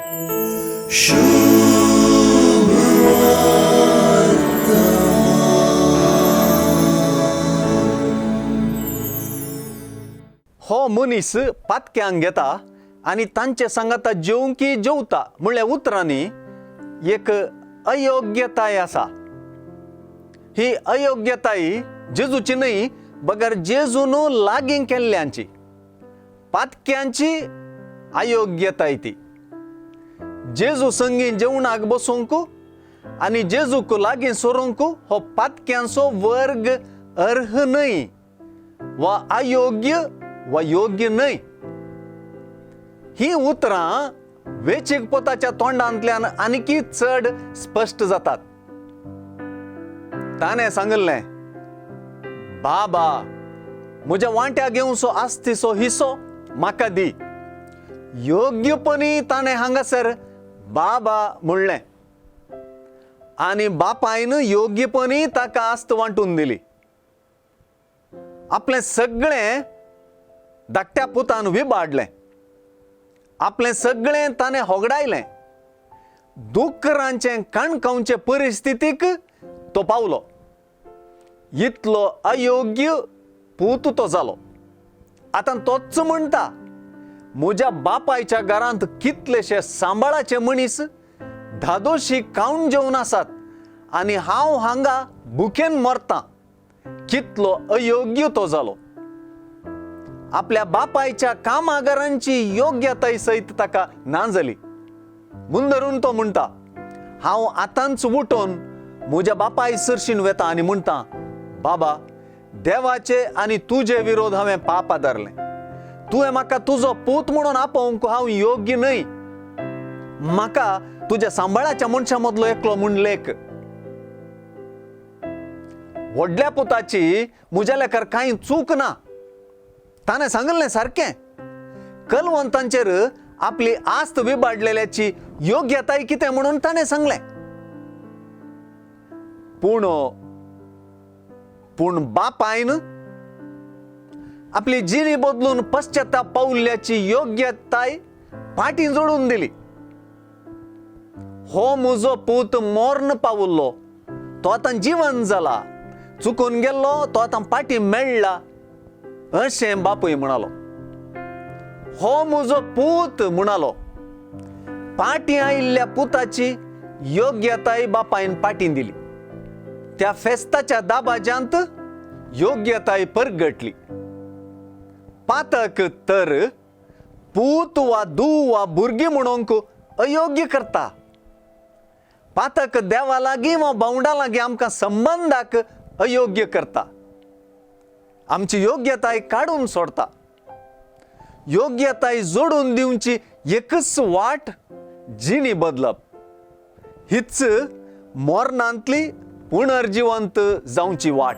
हो मनीस पातक्यांक घेता आणि तांचे सांगाता जेवंकी जेवता म्हणल्या उतरांनी एक अयोग्यताय आसा. ही अयोग्यताय जेजूची न्हय बगर जेजून लागीं केल्ल्यांची पातक्यांची अयोग्यताय ती. जेजू संगी जेवणाक बसूंक आणि जेजूक लागीं सोरूंक हो पातक्यांचो वर्ग अर्ह न्हय वा अयोग्य वा योग्य न्हय. ही उतरां वेचीक पोताच्या तोंडांतल्यान आनीकी चड स्पश्ट जातात. ताणें सांगलें, बाबा म्हज्या वांट्या घेवचो आस्तीचो हिस्सो म्हाका दी. योग्यपणी ताणें हांगासर बाबा म्हणलें आनी बापायन योग्यपणी ताका आस्त वांटून दिली. आपलें सगळें धाकट्या पुतान विबाडलें. आपलें सगळें ताणें होगडायलें. दुकरांचे कणकावचे परिस्थितीक तो पावलो. इतलो अयोग्य पूत तो जालो. आतां तोच म्हणटा, म्हज्या बापायच्या घरांत कितलेशे सांबाळाचे मनीस धादोशी खावन जेवन आसात आनी हांव हांगा भुकेन मरतां. कितलो अयोग्य तो जालो. आपल्या बापायच्या कामागारांची योग्यताय सयत ताका ना जाली. म्हूण धरून तो म्हणटा, हांव आतांच उठोन म्हज्या बापाय सरशीन वेता आनी म्हणटा, बाबा देवाचे आनी तुजे विरोध हांवें पाप आदारलें. तुवें म्हाका तुजो पूत म्हणून आपोवंक हांव योग्य न्हय. म्हाका तुज्या सांबाळाच्या मनशां मदलो एकलो म्हूण लेख. व्हडल्या पुताची म्हज्या लेकार कांय चूक ना. ताणें सांगलें सारकें. कलवंतांचेर आपली आस्त विबाडलेल्याची योग्यताय कितें म्हणून ताणें सांगलें. पूण बापायन आपली जिणी बदलून पश्चाताप पावल्ल्याची योग्यताय फाटीं जोडून दिली. हो म्हजो पूत मोर्न पावल्लो, तो आतां जिवंत जाला. चुकून गेल्लो, तो आतां फाटीं मेळ्ळा अशें बापूय म्हणालो. हो म्हजो पूत म्हणालो. फाटीं आयिल्ल्या पुताची योग्यताय बापायन फाटीं दिली. त्या फेस्ताच्या दाबाज्यांत योग्यताय परगटली. पातक तर पूत वा धूव वा भुरगीं म्हणूंक अयोग्य करता. पातक देवा लागीं वा भावंडा लागीं आमकां संबंधाक अयोग्य करता. आमची योग्यताय काडून सोडता. योग्यताय जोडून दिवची एकच वाट जिणी बदलप. हीच मोर्नांतली पुनर्जिवंत जावची वाट.